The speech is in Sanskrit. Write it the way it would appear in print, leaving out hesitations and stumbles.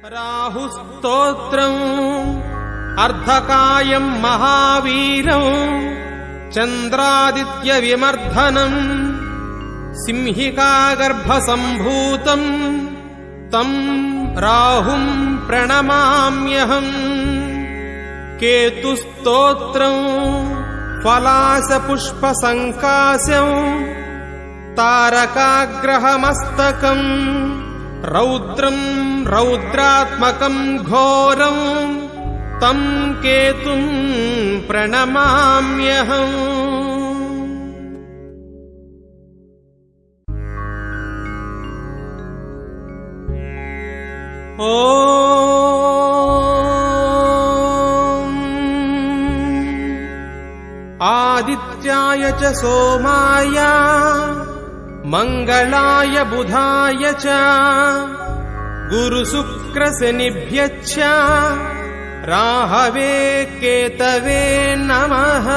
राहुस्तोत्रम् अर्धकायम् महावीरम् चन्द्रादित्यविमर्दनम् सिंहिकागर्भसम्भूतम् तम् राहुम् प्रणमाम्यहम्। केतुस्तोत्रम् फलासपुष्पसङ्काशम् तारकाग्रहमस्तकम् रौद्रम् रौद्रात्मकम् घोरम् तम् केतुम् प्रणमाम्यहम्। ॐ आदित्याय च सोमाय मङ्गलाय बुधाय च गुरुशुक्रशनिभ्यश्च राहवे केतवे नमः।